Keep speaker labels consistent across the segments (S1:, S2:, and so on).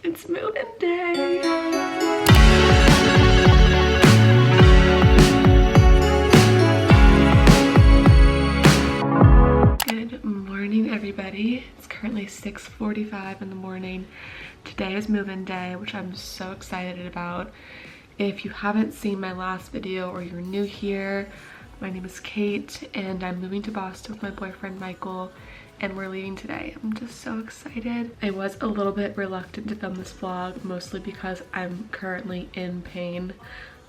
S1: It's moving day. Good morning, everybody. It's currently 6:45 in the morning. Today is move-in day, which I'm so excited about. If you haven't seen my last video or you're new here, my name is Kate and I'm moving to Boston with my boyfriend Michael, and we're leaving today. I'm just so excited. I was a little bit reluctant to film this vlog, mostly because I'm currently in pain.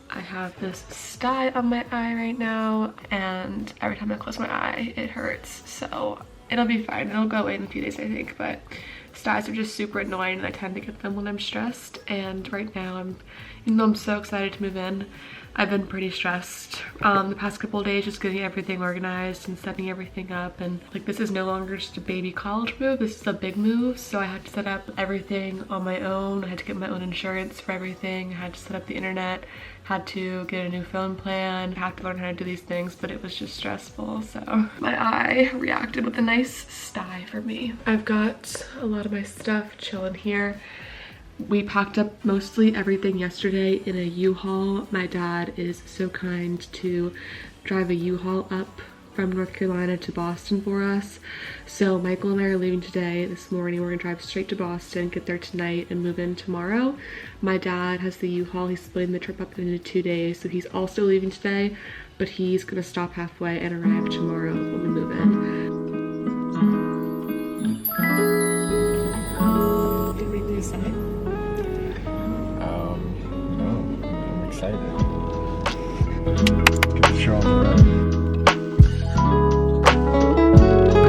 S1: I have this sty on my eye right now, and every time I close my eye, it hurts. So it'll be fine. It'll go away in a few days, I think, but styes are just super annoying and I tend to get them when I'm stressed. And right now, even though I'm so excited to move in, I've been pretty stressed the past couple of days, just getting everything organized and setting everything up. And like, this is no longer just a baby college move, this is a big move. So I had to set up everything on my own. I had to get my own insurance for everything. I had to set up the internet, had to get a new phone plan, had to learn how to do these things, but it was just stressful. So my eye reacted with a nice sty for me. I've got a lot of my stuff chilling here. We packed up mostly everything yesterday in a U-Haul. My dad is so kind to drive a U-Haul up from North Carolina to Boston for us. So Michael and I are leaving today. This morning we're gonna drive straight to Boston, get there tonight and move in tomorrow. My dad has the U-Haul. He's splitting the trip up into 2 days, so he's also leaving today, but he's gonna stop halfway and arrive tomorrow when we move in. Did we do something?
S2: No, I'm excited. Get the show on the road.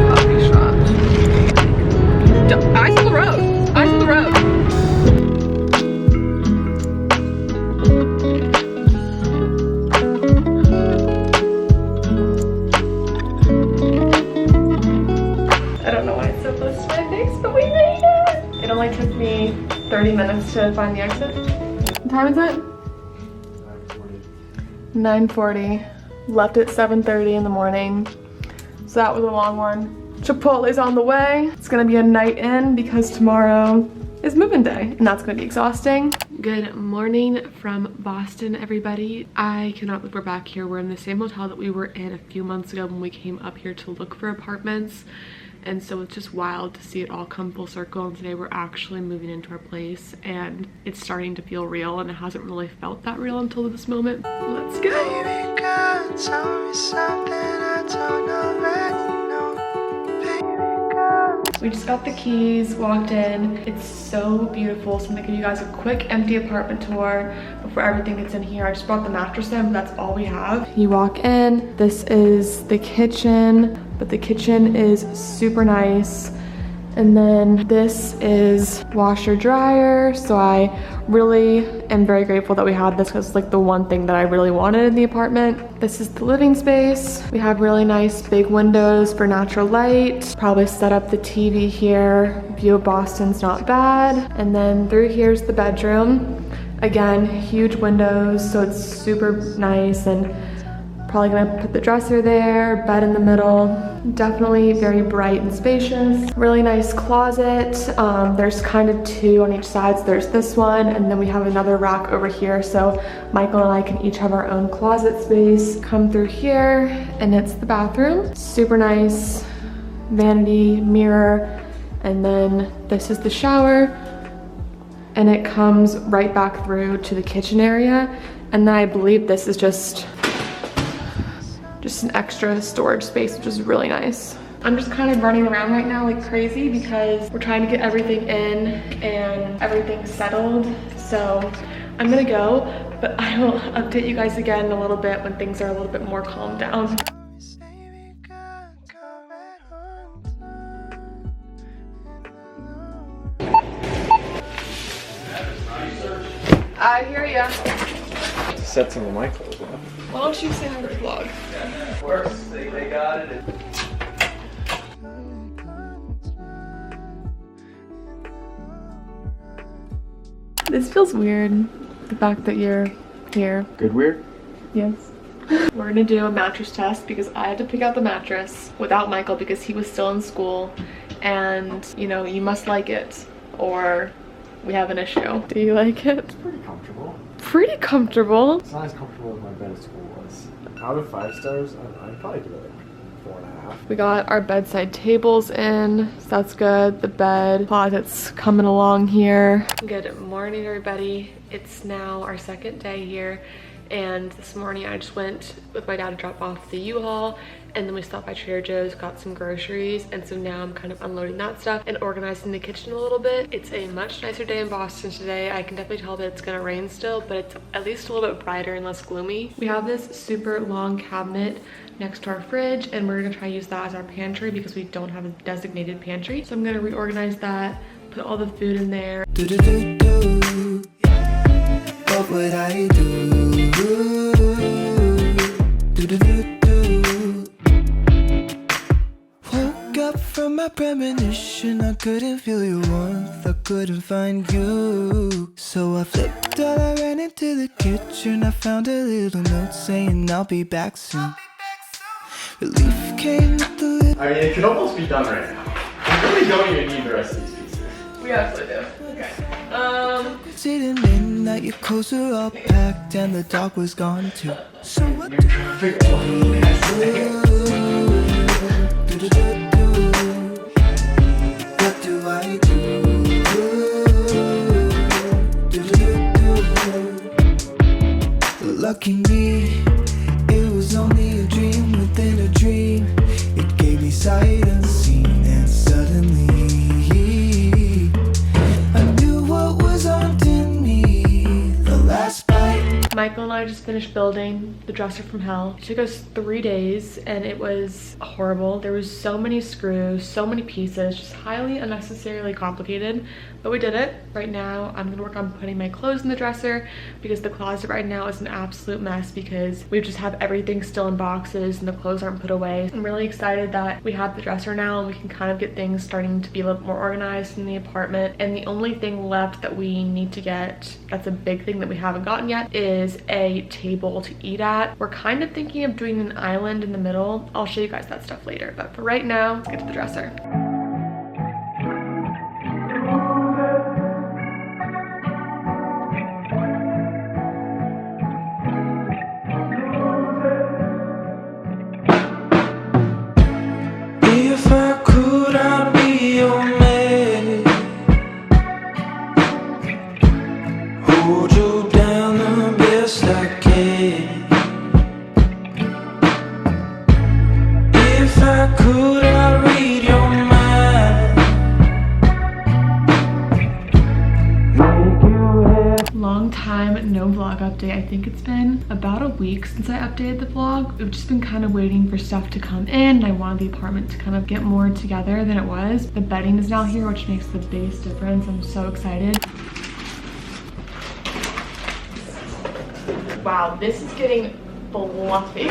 S1: Coffee shop. Eyes on the road. Eyes on the road. I don't know why it's so close to my face, but we made it. It only took me 30 minutes to find the exit. What time is it? 9:40. Left at 7:30 in the morning. So that was a long one. Chipotle's on the way. It's gonna be a night in because tomorrow is move-in day and that's gonna be exhausting. Good morning from Boston, everybody. I cannot believe we're back here. We're in the same hotel that we were in a few months ago when we came up here to look for apartments. And so it's just wild to see it all come full circle, and today we're actually moving into our place and it's starting to feel real, and it hasn't really felt that real until this moment. Let's go! Baby girl, tell me something I don't already know. Baby girl. We just got the keys, walked in. It's so beautiful, so I'm gonna give you guys a quick empty apartment tour before everything gets in here. I just brought the mattress in, but that's all we have. You walk in, this is the kitchen. But the kitchen is super nice. And then this is washer dryer. So I really am very grateful that we had this because it's like the one thing that I really wanted in the apartment. This is the living space. We have really nice big windows for natural light. Probably set up the TV here. View of Boston's not bad. And then through here's the bedroom. Again, huge windows, so it's super nice, and probably gonna put the dresser there, bed in the middle. Definitely very bright and spacious. Really nice closet. There's kind of two on each side. So there's this one, and then we have another rack over here. So Michael and I can each have our own closet space. Come through here, and it's the bathroom. Super nice, vanity, mirror, and then this is the shower. And it comes right back through to the kitchen area. And then I believe this is just an extra storage space, which is really nice. I'm just kind of running around right now like crazy because we're trying to get everything in and everything settled. So I'm gonna go, but I will update you guys again in a little bit when things are a little bit more calmed down. I hear ya.
S2: Set some of my clothes up.
S1: Why don't you say hi to the vlog?
S3: Worse, they got it.
S1: This feels weird, the fact that you're here.
S2: Good weird?
S1: Yes. We're gonna do a mattress test because I had to pick out the mattress without Michael because he was still in school, and you know, you must like it or we have an issue. Do you like it?
S2: It's pretty comfortable.
S1: Pretty comfortable.
S2: It's not as comfortable as my bed at school was. Out of 5 stars, I'd probably give it like 4.5.
S1: We got our bedside tables in, so that's good. The bed closet's coming along here. Good morning, everybody. It's now our second day here, and this morning I just went with my dad to drop off the U-Haul, and then we stopped by Trader Joe's, got some groceries, and so now I'm kind of unloading that stuff and organizing the kitchen a little bit. It's a much nicer day in Boston today. I can definitely tell that it's gonna rain still, but it's at least a little bit brighter and less gloomy. We have this super long cabinet next to our fridge, and we're gonna try to use that as our pantry because we don't have a designated pantry. So I'm gonna reorganize that, put all the food in there.
S4: What would I do? Woke up from my premonition, I couldn't feel your warmth, I couldn't find you. So I flipped out, I ran into the kitchen, I found a little note saying I'll be back soon. Relief came with the lip.
S2: I mean, it could almost be done right now. I really don't even need the rest of these pieces.
S1: We absolutely do. Okay.
S4: Sitting in that your clothes were all packed and the dog was gone too. So what do
S2: Trying to figure out what
S4: I do? Lucky me, it was only a dream within a dream. It gave me sight unseen, and suddenly I knew what was haunting me. The last bite.
S1: Michael and I just finished building the dresser from hell. It took us 3 days and it was horrible. There was so many screws, so many pieces, just highly unnecessarily complicated, but we did it. Right now, I'm gonna work on putting my clothes in the dresser because the closet right now is an absolute mess because we just have everything still in boxes and the clothes aren't put away. I'm really excited that we have the dresser now and we can kind of get things starting to be a little more organized in the apartment. And the only thing left that we need to get, that's a big thing that we haven't gotten yet, is a table to eat at. We're kind of thinking of doing an island in the middle. I'll show you guys that stuff later, but for right now, let's get to the dresser.
S4: If I could, I'd be your man. Hold you down the best I can. If I could, I'd read your mind. Make you happy.
S1: Long time no vlog update. I think it's been about a week since I updated the vlog. We've just been kind of waiting for stuff to come in, and I wanted the apartment to kind of get more together than it was. The bedding is now here, which makes the biggest difference. I'm so excited. Wow, this is getting fluffy.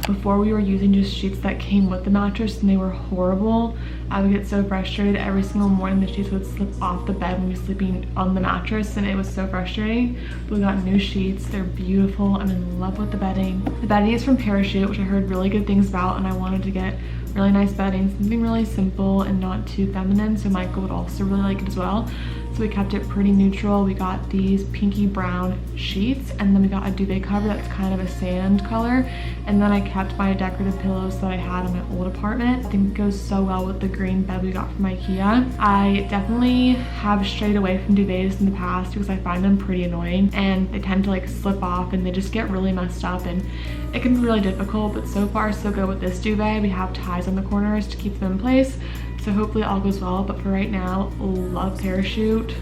S1: Before we were using just sheets that came with the mattress and they were horrible. I would get so frustrated every single morning. The sheets would slip off the bed when we were sleeping on the mattress and it was so frustrating. But we got new sheets. They're beautiful. I'm in love with the bedding. The bedding is from Parachute, which I heard really good things about, and I wanted to get really nice bedding, something really simple and not too feminine, so Michael would also really like it as well. So we kept it pretty neutral. We got these pinky brown sheets, and then we got a duvet cover that's kind of a sand color, and then I kept my decorative pillows that I had in my old apartment. I think it goes so well with the green bed we got from IKEA. I definitely have strayed away from duvets in the past because I find them pretty annoying and they tend to like slip off and they just get really messed up, and it can be really difficult, but so far so good with this duvet. We have ties on the corners to keep them in place, so hopefully all goes well. But for right now, love Parachute.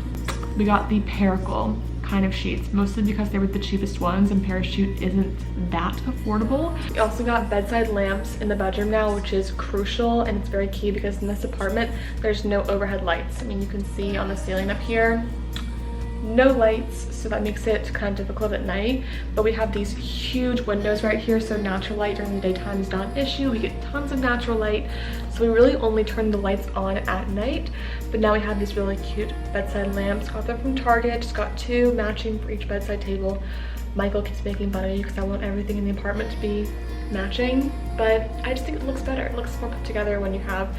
S1: We got the Paracle kind of sheets, mostly because they were the cheapest ones and Parachute isn't that affordable. We also got bedside lamps in the bedroom now, which is crucial, and it's very key because in this apartment there's no overhead lights. I mean, you can see on the ceiling up here, no lights, so that makes it kind of difficult at night. But we have these huge windows right here, so natural light during the daytime is not an issue. We get tons of natural light, so we really only turn the lights on at night. But now we have these really cute bedside lamps. Got them from Target, just got 2 matching for each bedside table. Michael keeps making fun of me because I want everything in the apartment to be matching, but I just think it looks better. It looks more put together when you have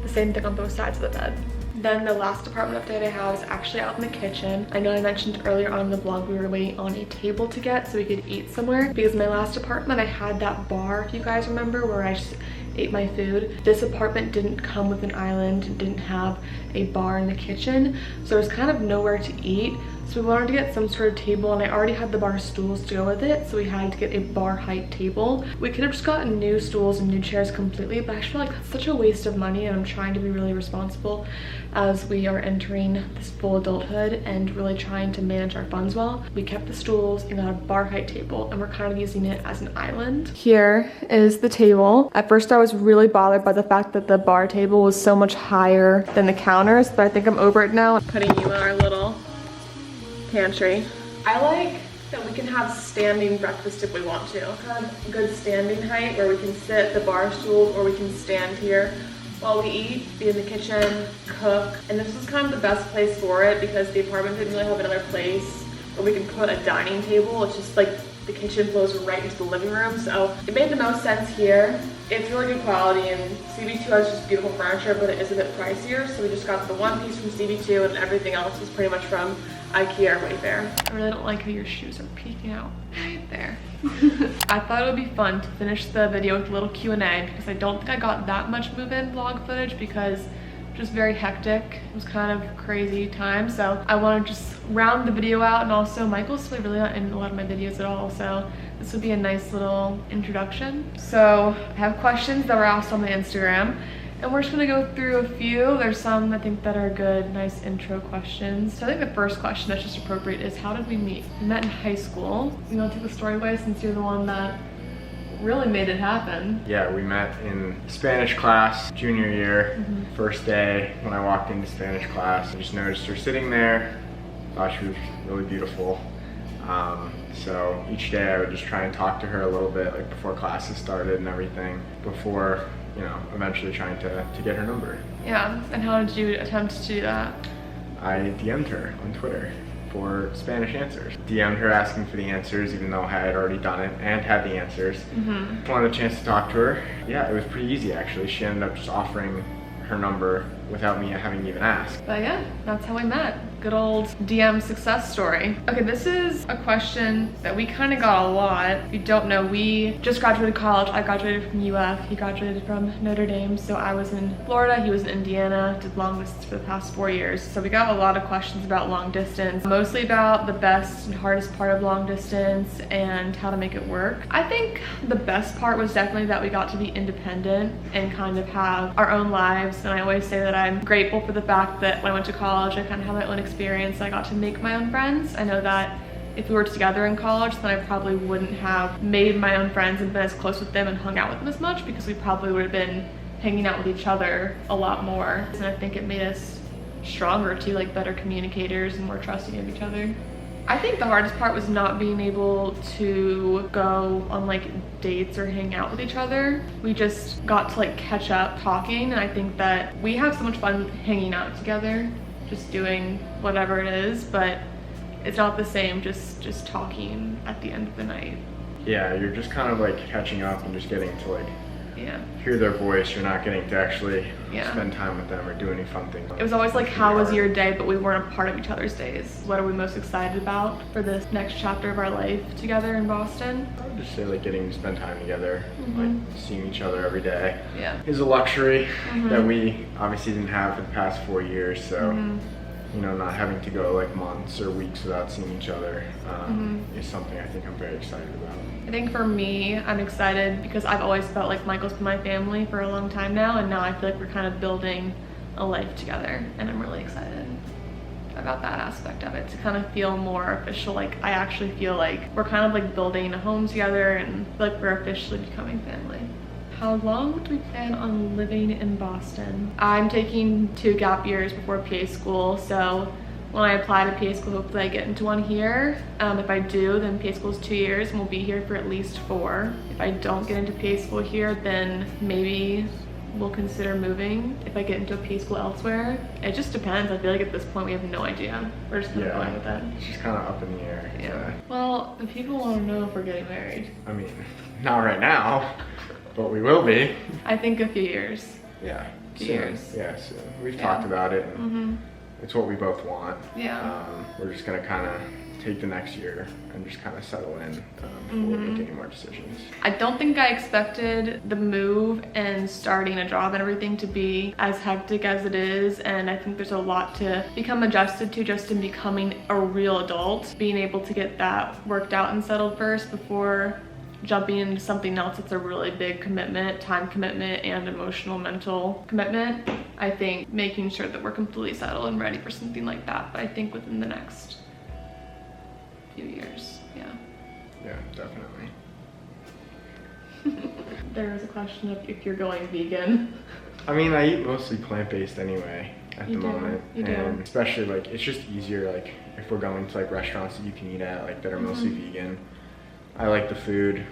S1: the same thing on both sides of the bed. Then the last apartment update I have is actually out in the kitchen. I know I mentioned earlier on in the vlog we were waiting on a table to get so we could eat somewhere, because in my last apartment I had that bar, if you guys remember, where I just ate my food. This apartment didn't come with an island, it didn't have a bar in the kitchen, so there was kind of nowhere to eat. So we wanted to get some sort of table, and I already had the bar stools to go with it, so we had to get a bar height table. We could have just gotten new stools and new chairs completely, but I just feel like that's such a waste of money, and I'm trying to be really responsible as we are entering this full adulthood and really trying to manage our funds well. We kept the stools and got a bar height table, and we're kind of using it as an island. Here is the table. At first I was really bothered by the fact that the bar table was so much higher than the counters, but I think I'm over it now. I'm putting you in our little pantry. I like that we can have standing breakfast if we want to. Have good standing height where we can sit at the bar stools, or we can stand here while we eat, be in the kitchen, cook. And this was kind of the best place for it because the apartment didn't really have another place where we can put a dining table. It's just like the kitchen flows right into the living room, so it made the most sense here. It's really good quality, and CB2 has just beautiful furniture, but it is a bit pricier, so we just got the one piece from CB2 and everything else is pretty much from IKEA or Wayfair. I really don't like how your shoes are peeking out right there. I thought it would be fun to finish the video with a little Q&A because I don't think I got that much move-in vlog footage because just very hectic. It was kind of crazy time, so I want to just round the video out. And also Michael's really not in a lot of my videos at all, so this would be a nice little introduction. So I have questions that were asked on my Instagram, and we're just gonna go through a few. There's some I think that are good, nice intro questions. So I think the first question that's just appropriate is, how did we meet? We met in high school. You know, take the story away since you're the one that really made it happen.
S2: Yeah, we met in Spanish class, junior year. First day when I walked into Spanish class, I just noticed her sitting there. Thought she was really beautiful. So each day I would just try and talk to her a little bit, like before classes started and everything, before, you know, eventually trying to get her number.
S1: Yeah, and how did you attempt to do that?
S2: I DM'd her on Twitter for Spanish answers. DM'd her asking for the answers, even though I had already done it and had the answers. Wanted a chance to talk to her. Yeah, it was pretty easy actually. She ended up just offering her number without me having even asked.
S1: But yeah, that's how we met. Good old DM success story. Okay, this is a question that we kind of got a lot. If you don't know, we just graduated college. I graduated from UF, he graduated from Notre Dame. So I was in Florida, he was in Indiana, did long distance for the past 4 years. So we got a lot of questions about long distance, mostly about the best and hardest part of long distance and how to make it work. I think the best part was definitely that we got to be independent and kind of have our own lives. And I always say that I'm grateful for the fact that when I went to college, I kind of had my own experience. I got to make my own friends. I know that if we were together in college, then I probably wouldn't have made my own friends and been as close with them and hung out with them as much, because we probably would have been hanging out with each other a lot more. And I think it made us stronger too, like better communicators and more trusting of each other. I think the hardest part was not being able to go on like dates or hang out with each other. We just got to like catch up talking, and I think that we have so much fun hanging out together, just doing whatever it is, but it's not the same just talking at the end of the night.
S2: Yeah, you're just kind of like catching up and just getting to like
S1: Yeah.
S2: hear their voice. You're not getting to actually
S1: Yeah.
S2: spend time with them or do any fun things.
S1: It was always like, how was your day? But we weren't a part of each other's days. What are we most excited about for this next chapter of our life together in Boston?
S2: I would just say like getting to spend time together, like seeing each other every day
S1: Yeah.
S2: is a luxury that we obviously didn't have for the past 4 years. So, you know, not having to go like months or weeks without seeing each other is something I think I'm very excited about.
S1: I think for me, I'm excited because I've always felt like Michael's been my family for a long time now, and now I feel like we're kind of building a life together, and I'm really excited about that aspect of it, to kind of feel more official. Like I actually feel like we're kind of like building a home together and feel like we're officially becoming family. How long do we plan on living in Boston? I'm taking 2 gap years before PA school, so when I apply to PA school, hopefully I get into one here. If I do, then PA school is 2 years and we'll be here for at least 4. If I don't get into PA school here, then maybe will consider moving if I get into a P school elsewhere. It just depends. I feel like at this point we have no idea. We're just kind of going with it.
S2: It's just kind of up in the air.
S1: Yeah. Well, the people want to know if we're getting married.
S2: I mean, not right now, but we will be.
S1: I think a few years.
S2: Yeah.
S1: Few
S2: soon.
S1: years.
S2: Yeah, soon. We've talked about it. And it's what we both want.
S1: Yeah.
S2: We're just gonna kind of take the next year and just kind of settle in before we make any more decisions.
S1: I don't think I expected the move and starting a job and everything to be as hectic as it is, and I think there's a lot to become adjusted to just in becoming a real adult. Being able to get that worked out and settled first before jumping into something else that's a really big commitment, time commitment and emotional, mental commitment. I think making sure that we're completely settled and ready for something like that, but I think within the next few years, yeah.
S2: Yeah, definitely.
S1: There was a question of if you're going vegan.
S2: I mean, I eat mostly plant-based anyway at the moment.
S1: You do.
S2: And especially like, it's just easier like if we're going to like restaurants that you can eat at like that are mostly vegan. I like the food,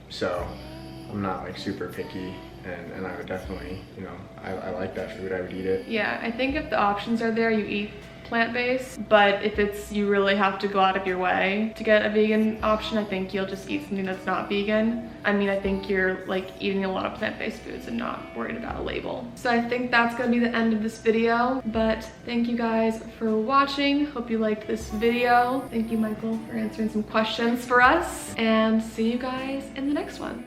S2: so I'm not like super picky, and I would definitely, you know, I like that food, I would eat it.
S1: Yeah, I think if the options are there, you eat plant-based, but if it's you really have to go out of your way to get a vegan option, I think you'll just eat something that's not vegan. I mean, I think you're like eating a lot of plant-based foods and not worried about a label. So I think that's gonna be the end of this video, but thank you guys for watching. Hope you liked this video. Thank you, Michael, for answering some questions for us, and see you guys in the next one.